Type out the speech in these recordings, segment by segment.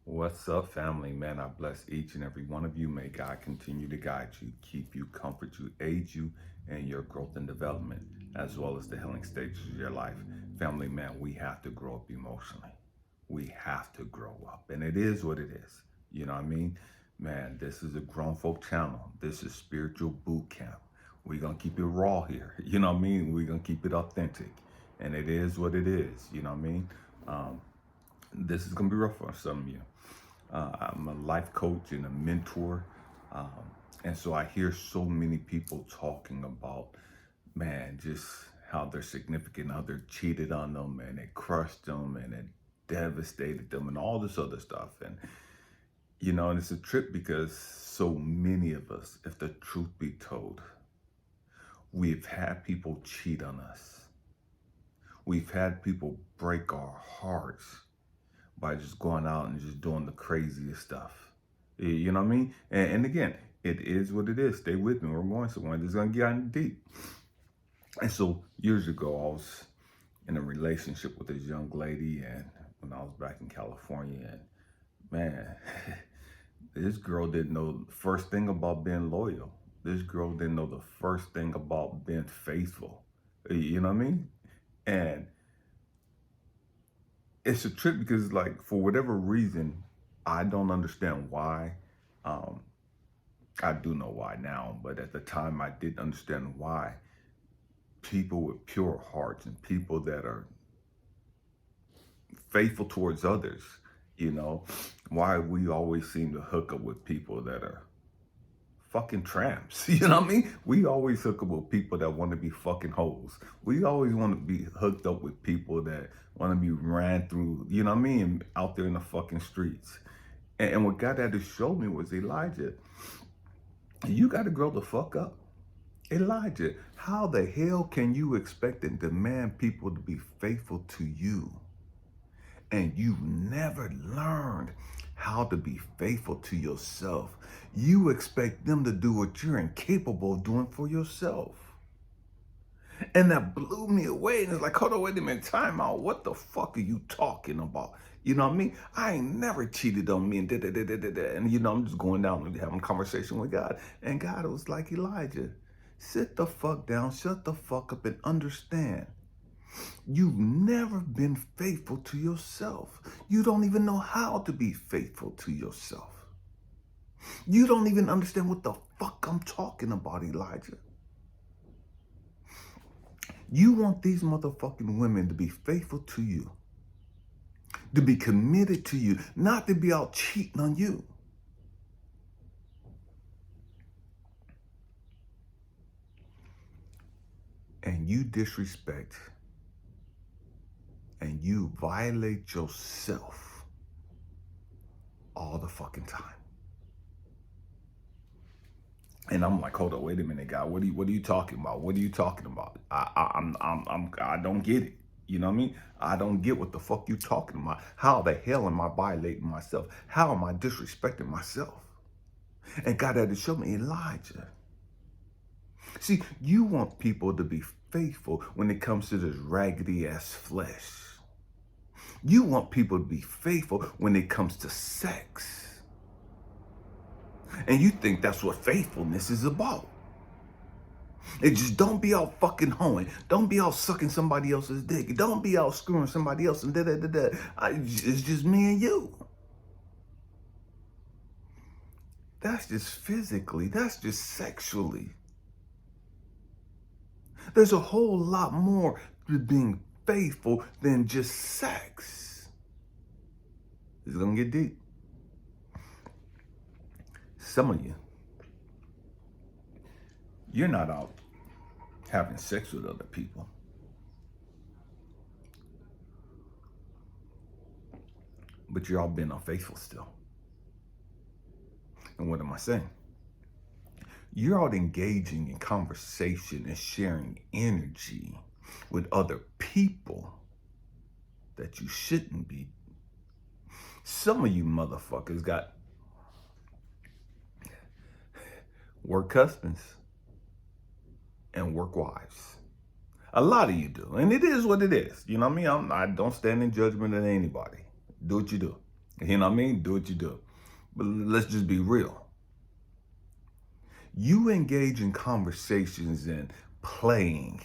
What's up, family? Man, I bless each and every one of you. May God continue to guide you, keep you, comfort you, aid you in your growth and development, as well as the healing stages of your life. Family, man, we have to grow up emotionally. We have to grow up, and it is what it is. You know what I mean? Man, this is a grown folk channel. This is spiritual boot camp. We're going to keep it raw here. You know what I mean? We're going to keep it authentic, and it is what it is. You know what I mean? This is going to be rough for some of you. I'm a life coach and a mentor. Um, and so I hear so many people talking about, man, just how their significant other cheated on them and it crushed them and it devastated them and all this other stuff. And it's a trip because so many of us, if the truth be told, we've had people cheat on us. We've had people break our hearts by just going out and just doing the craziest stuff. You know what I mean? And again, it is what it is. Stay with me. We're going somewhere. This is going to get in deep. And so years ago, I was in a relationship with this young lady, and when I was back in California, and man, this girl didn't know the first thing about being loyal. This girl didn't know the first thing about being faithful. You know what I mean? And it's a trip because, like, for whatever reason, I don't understand why. Um, I do know why now, but at the time I didn't understand why people with pure hearts and people that are faithful towards others, why we always seem to hook up with people that are fucking tramps. You know what I mean? We always hook up with people that want to be fucking hoes. We always want to be hooked up with people that want to be ran through, you know what I mean, out there in the fucking streets. And what God had to show me was, Elijah, you got to grow the fuck up. Elijah, how the hell can you expect and demand people to be faithful to you? And you've never learned how to be faithful to yourself. You expect them to do what you're incapable of doing for yourself. And that blew me away. And it's like, hold on, wait a minute, time out. What the fuck are you talking about? You know what I mean? I ain't never cheated on me and da da da da da da. And I'm just going down and having a conversation with God. And God was like, Elijah, sit the fuck down, shut the fuck up, and understand. You've never been faithful to yourself. You don't even know how to be faithful to yourself. You don't even understand what the fuck I'm talking about, Elijah. You want these motherfucking women to be faithful to you, to be committed to you, not to be out cheating on you. And you disrespect and you violate yourself all the fucking time. And I'm like, hold on, wait a minute, God. What are you talking about? What are you talking about? I don't get it. You know what I mean? I don't get what the fuck you talking about. How the hell am I violating myself? How am I disrespecting myself? And God had to show me, Elijah. See, you want people to be faithful when it comes to this raggedy ass flesh. You want people to be faithful when it comes to sex. And you think that's what faithfulness is about. It just don't be out fucking hoeing. Don't be out sucking somebody else's dick. Don't be out screwing somebody else and da-da-da-da. It's just me and you. That's just physically. That's just sexually. There's a whole lot more to being faithful than just sex. It's gonna get deep. Some of you, you're not out having sex with other people. But you're all being unfaithful still. And what am I saying? You're out engaging in conversation and sharing energy with other people that you shouldn't be. Some of you motherfuckers got work husbands and work wives. A lot of you do. And it is what it is. You know what I mean? I don't stand in judgment of anybody. Do what you do. You know what I mean? Do what you do. But let's just be real. You engage in conversations and playing.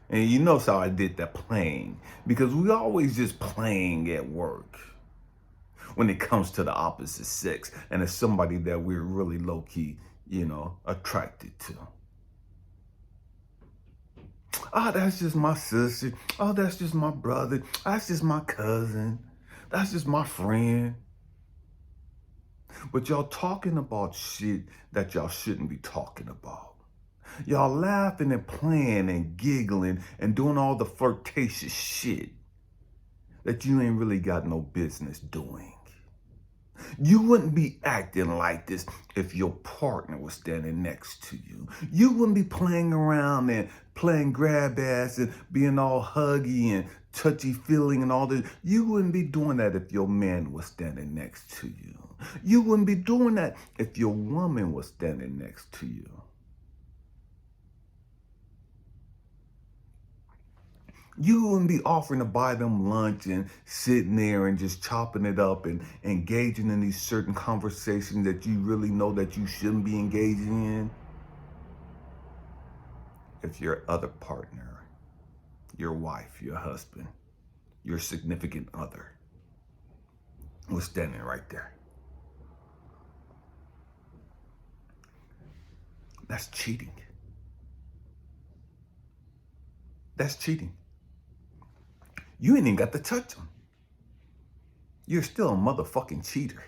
And you notice how I did that, playing, because we always just playing at work when it comes to the opposite sex and it's somebody that we're really low-key, attracted to. Oh, that's just my sister. Oh, that's just my brother. That's just my cousin. That's just my friend. But y'all talking about shit that y'all shouldn't be talking about. Y'all laughing and playing and giggling and doing all the flirtatious shit that you ain't really got no business doing. You wouldn't be acting like this if your partner was standing next to you. You wouldn't be playing around and playing grab ass and being all huggy and touchy feeling and all this. You wouldn't be doing that if your man was standing next to you. You wouldn't be doing that if your woman was standing next to you. You wouldn't be offering to buy them lunch and sitting there and just chopping it up and engaging in these certain conversations that you really know that you shouldn't be engaging in if your other partner, your wife, your husband, your significant other was standing right there. That's cheating. That's cheating. You ain't even got to touch them. You're still a motherfucking cheater.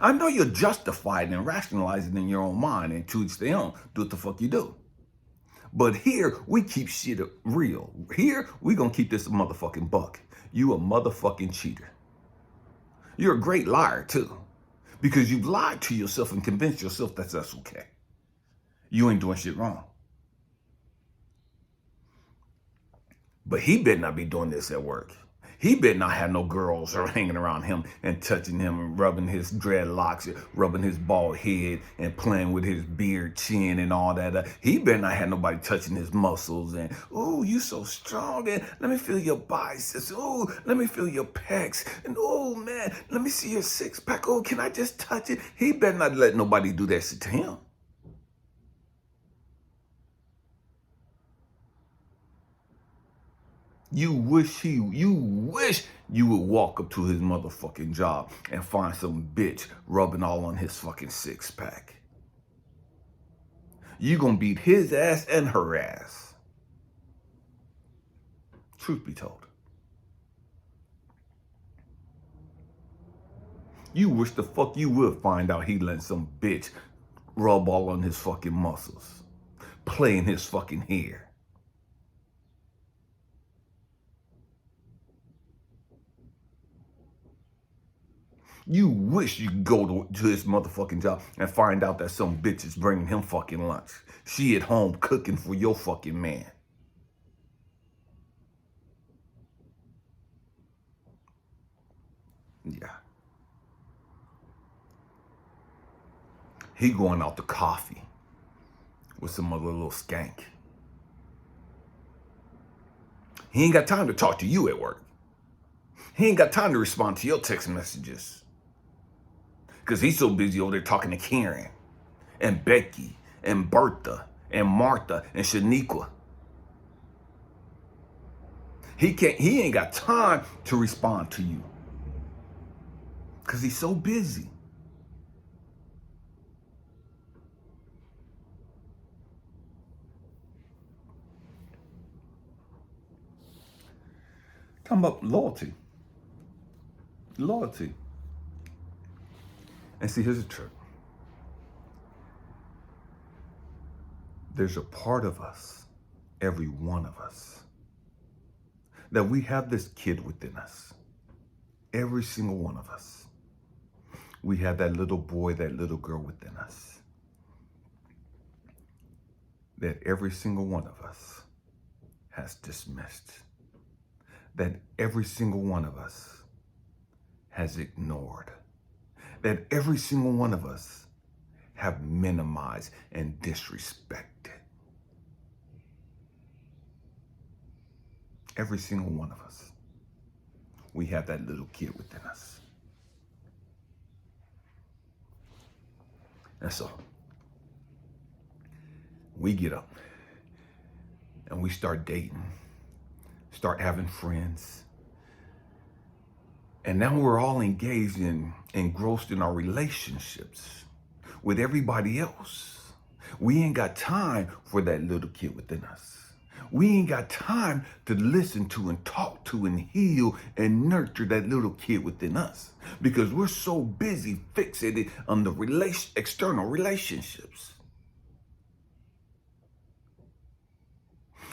I know you're justified and rationalizing in your own mind and to each their own. Do what the fuck you do. But here, we keep shit real. Here, we gonna keep this a motherfucking buck. You a motherfucking cheater. You're a great liar, too. Because you've lied to yourself and convinced yourself that that's okay. You ain't doing shit wrong. But he better not be doing this at work. He better not have no girls or hanging around him and touching him and rubbing his dreadlocks, rubbing his bald head and playing with his beard, chin and all that. He better not have nobody touching his muscles and, oh, you so strong and let me feel your biceps. Oh, let me feel your pecs. And oh man, let me see your six pack. Oh, can I just touch it? He better not let nobody do that shit to him. You wish you would walk up to his motherfucking job and find some bitch rubbing all on his fucking six pack. You gonna beat his ass and her ass. Truth be told. You wish the fuck you would find out he let some bitch rub all on his fucking muscles, play in his fucking hair. You wish you could go to his motherfucking job and find out that some bitch is bringing him fucking lunch. She at home cooking for your fucking man. Yeah. He going out to coffee with some other little skank. He ain't got time to talk to you at work. He ain't got time to respond to your text messages. Because he's so busy over there talking to Karen and Becky and Bertha and Martha and Shaniqua. He ain't got time to respond to you. Because he's so busy. Talking about loyalty. Loyalty. And see, here's the trick. There's a part of us, every one of us, that we have this kid within us. Every single one of us. We have that little boy, that little girl within us. That every single one of us has dismissed. That every single one of us has ignored. That every single one of us have minimized and disrespected. Every single one of us. we have that little kid within us. And so we get up and we start dating, start having friends. And now we're all engaged and engrossed in our relationships with everybody else. We ain't got time for that little kid within us. We ain't got time to listen to and talk to and heal and nurture that little kid within us because we're so busy fixated on the external relationships.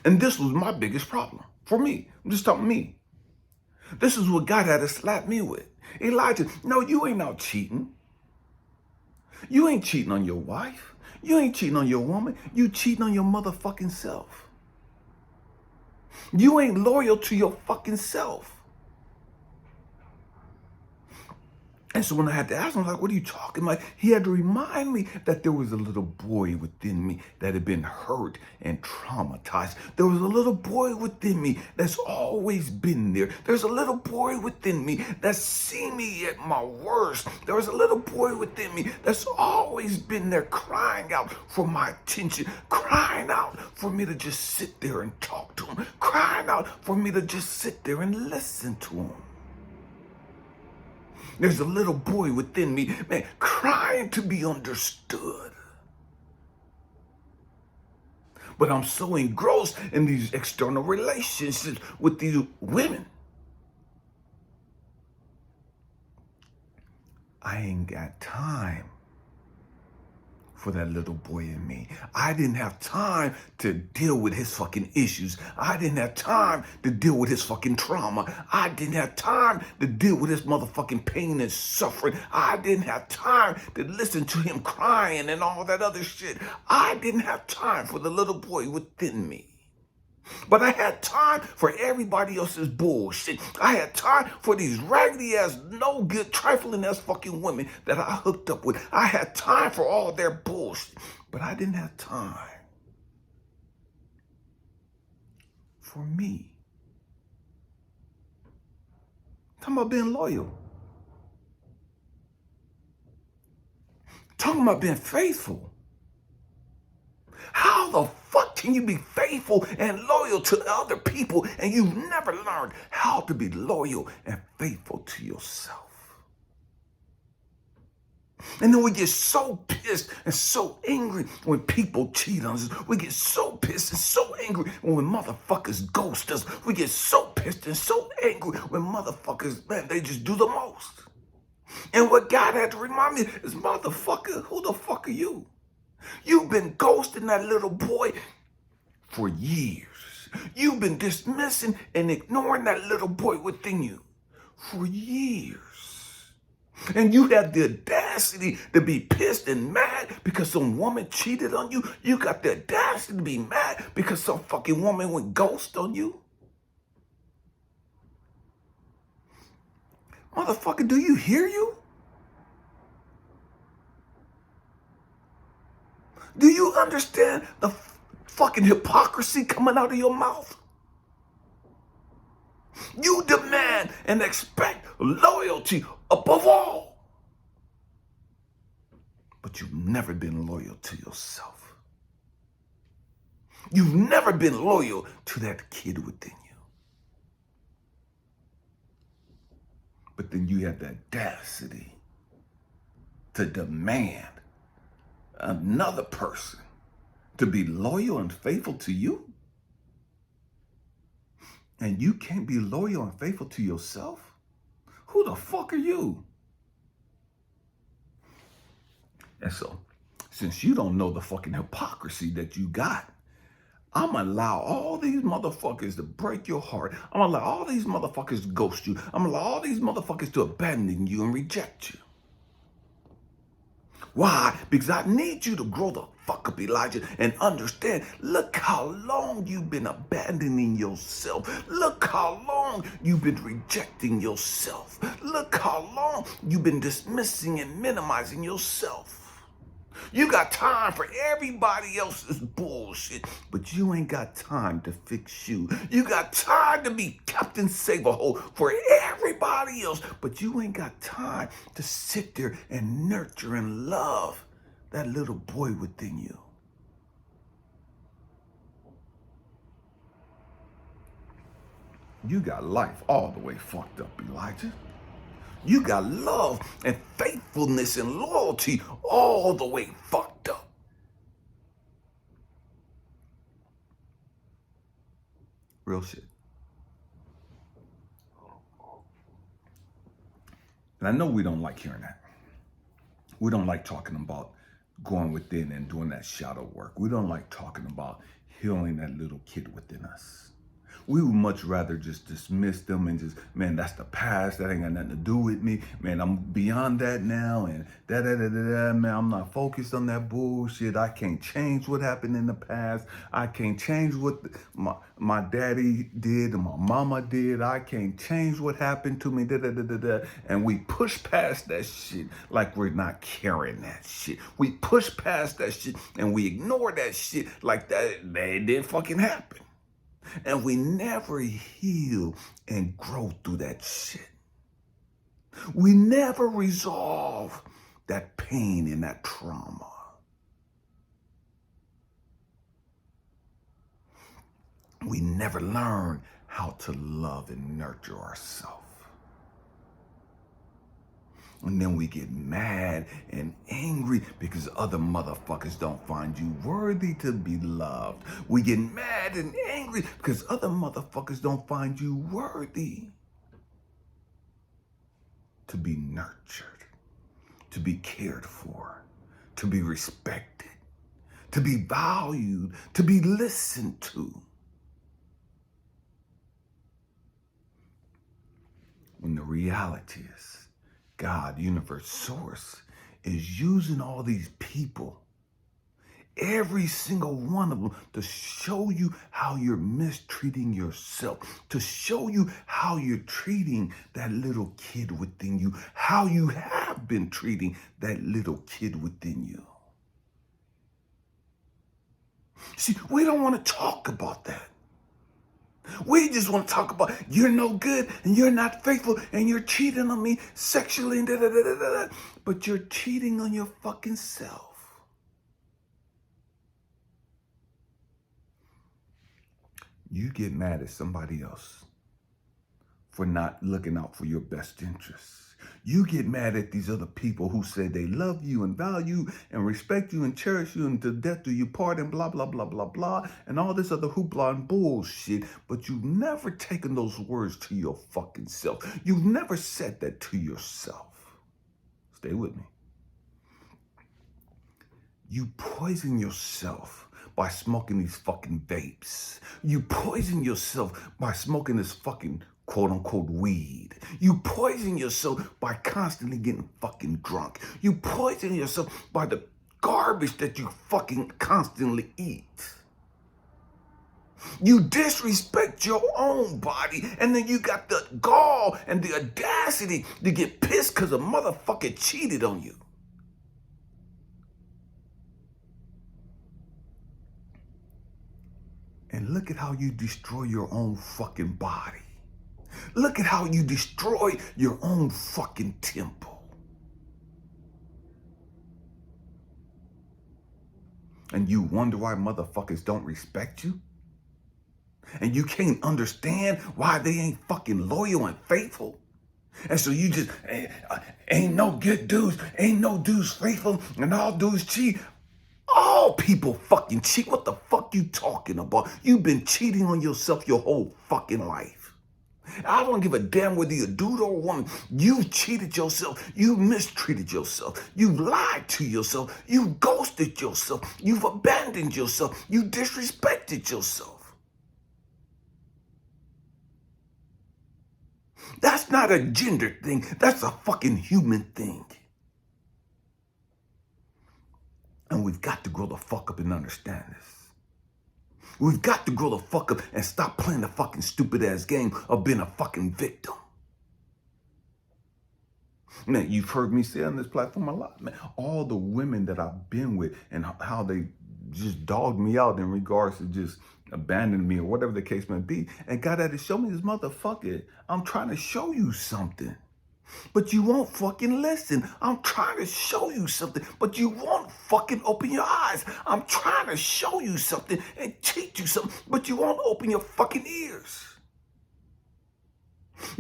And this was my biggest problem for me. I'm just talking me. This is what God had to slap me with. Elijah, no, you ain't out cheating. You ain't cheating on your wife. You ain't cheating on your woman. You cheating on your motherfucking self. You ain't loyal to your fucking self. And so when I had to ask him, like, what are you talking about? He had to remind me that there was a little boy within me that had been hurt and traumatized. There was a little boy within me that's always been there. There's a little boy within me that's seen me at my worst. There was a little boy within me that's always been there crying out for my attention, crying out for me to just sit there and talk to him, crying out for me to just sit there and listen to him. There's a little boy within me, man, crying to be understood. But I'm so engrossed in these external relationships with these women. I ain't got time for that little boy in me. I didn't have time to deal with his fucking issues. I didn't have time to deal with his fucking trauma. I didn't have time to deal with his motherfucking pain and suffering. I didn't have time to listen to him crying and all that other shit. I didn't have time for the little boy within me. But I had time for everybody else's bullshit. I had time for these raggedy ass, no good, trifling ass fucking women that I hooked up with. I had time for all their bullshit. But I didn't have time for me. Talking about being loyal. Talking about being faithful. How the fuck can you be faithful and loyal to other people and you've never learned how to be loyal and faithful to yourself? And then we get so pissed and so angry when people cheat on us. We get so pissed and so angry when motherfuckers ghost us. We get so pissed and so angry when motherfuckers, man, they just do the most. And what God had to remind me is, motherfucker, who the fuck are you? You've been ghosting that little boy for years. You've been dismissing and ignoring that little boy within you for years. And you have the audacity to be pissed and mad because some woman cheated on you. You got the audacity to be mad because some fucking woman went ghost on you. Motherfucker, do you hear you? Do you understand the fucking hypocrisy coming out of your mouth? You demand and expect loyalty above all. But you've never been loyal to yourself. You've never been loyal to that kid within you. But then you have the audacity to demand another person to be loyal and faithful to you? And you can't be loyal and faithful to yourself? Who the fuck are you? And so, since you don't know the fucking hypocrisy that you got, I'm gonna allow all these motherfuckers to break your heart. I'm gonna allow all these motherfuckers to ghost you. I'm gonna allow all these motherfuckers to abandon you and reject you. Why? Because I need you to grow the fuck up, Elijah, and understand, look how long you've been abandoning yourself. Look how long you've been rejecting yourself. Look how long you've been dismissing and minimizing yourself. You got time for everybody else's bullshit, but you ain't got time to fix you. You got time to be Captain Save-A-Hole for everybody else, but you ain't got time to sit there and nurture and love that little boy within you. You got life all the way fucked up, Elijah. You got love and faithfulness and loyalty all the way fucked up. Real shit. And I know we don't like hearing that. We don't like talking about going within and doing that shadow work. We don't like talking about healing that little kid within us. We would much rather just dismiss them and just, man, that's the past. That ain't got nothing to do with me. Man, I'm beyond that now. And man, I'm not focused on that bullshit. I can't change what happened in the past. I can't change what my daddy did and my mama did. I can't change what happened to me. And we push past that shit like we're not carrying that shit. We push past that shit and we ignore that shit like that didn't fucking happen. And we never heal and grow through that shit. We never resolve that pain and that trauma. We never learn how to love and nurture ourselves. And then we get mad and angry because other motherfuckers don't find you worthy to be loved. We get mad and angry because other motherfuckers don't find you worthy to be nurtured, to be cared for, to be respected, to be valued, to be listened to. When the reality is, God, universe, source, is using all these people, every single one of them, to show you how you're mistreating yourself, to show you how you're treating that little kid within you, how you have been treating that little kid within you. See, we don't want to talk about that. We just want to talk about you're no good and you're not faithful and you're cheating on me sexually and but you're cheating on your fucking self. You get mad at somebody else for not looking out for your best interests. You get mad at these other people who say they love you and value and respect you and cherish you and to death do you part and blah, blah, blah, blah, blah, and all this other hoopla and bullshit, but you've never taken those words to your fucking self. You've never said that to yourself. Stay with me. You poison yourself by smoking these fucking vapes. You poison yourself by smoking this fucking quote unquote weed. You poison yourself by constantly getting fucking drunk. You poison yourself by the garbage that you fucking constantly eat. You disrespect your own body, and then you got the gall and the audacity to get pissed because a motherfucker cheated on you. And look at how you destroy your own fucking body. Look at how you destroy your own fucking temple. And you wonder why motherfuckers don't respect you? And you can't understand why they ain't fucking loyal and faithful? And so you just, ain't no good dudes, ain't no dudes faithful, and all dudes cheat. All people fucking cheat. What the fuck you talking about? You've been cheating on yourself your whole fucking life. I don't give a damn whether you're a dude or a woman. You've cheated yourself. You mistreated yourself. You lied to yourself. You ghosted yourself. You've abandoned yourself. You disrespected yourself. That's not a gender thing. That's a fucking human thing. And we've got to grow the fuck up and understand this. We've got to grow the fuck up and stop playing the fucking stupid ass game of being a fucking victim. Man, you've heard me say on this platform a lot, man. All the women that I've been with and how they just dogged me out in regards to just abandoning me or whatever the case may be. And God had to show me this motherfucker. I'm trying to show you something, but you won't fucking listen. I'm trying to show you something, but you won't fucking open your eyes. I'm trying to show you something and teach you something, but you won't open your fucking ears.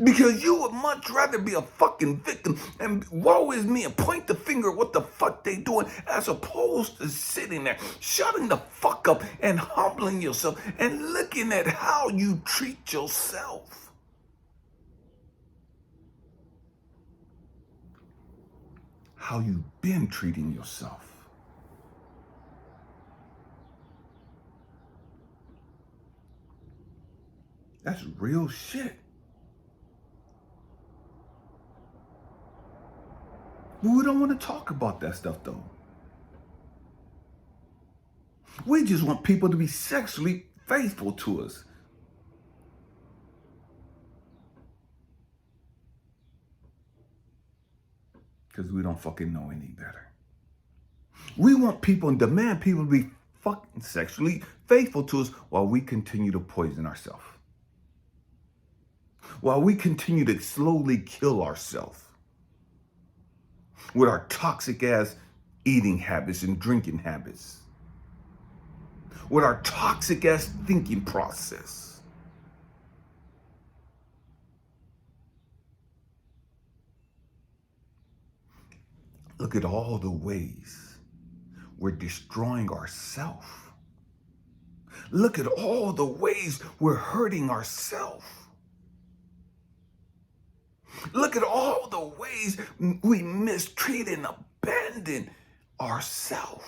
Because you would much rather be a fucking victim and woe is me and point the finger at what the fuck they doing, as opposed to sitting there, shutting the fuck up and humbling yourself and looking at how you treat yourself. How you been treating yourself. That's real shit. But we don't want to talk about that stuff though. We just want people to be sexually faithful to us. Because we don't fucking know any better. We want people and demand people to be fucking sexually faithful to us while we continue to poison ourselves. While we continue to slowly kill ourselves with our toxic ass eating habits and drinking habits, with our toxic ass thinking process. Look at all the ways we're destroying ourselves. Look at all the ways we're hurting ourselves. Look at all the ways we mistreat and abandon ourselves.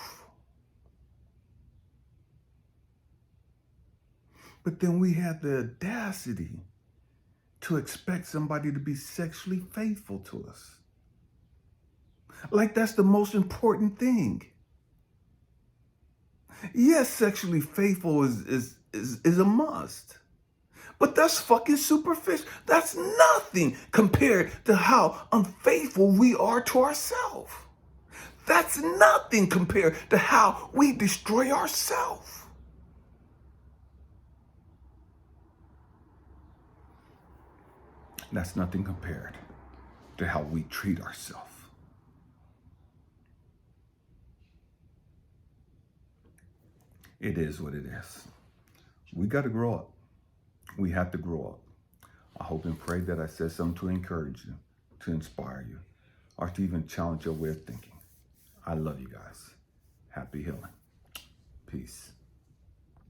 But then we have the audacity to expect somebody to be sexually faithful to us. Like that's the most important thing. Yes, sexually faithful is a must. But that's fucking superficial. That's nothing compared to how unfaithful we are to ourselves. That's nothing compared to how we destroy ourselves. That's nothing compared to how we treat ourselves. It is what it is. We got to grow up. We have to grow up. I hope and pray that I said something to encourage you, to inspire you, or to even challenge your way of thinking. I love you guys. Happy healing. Peace.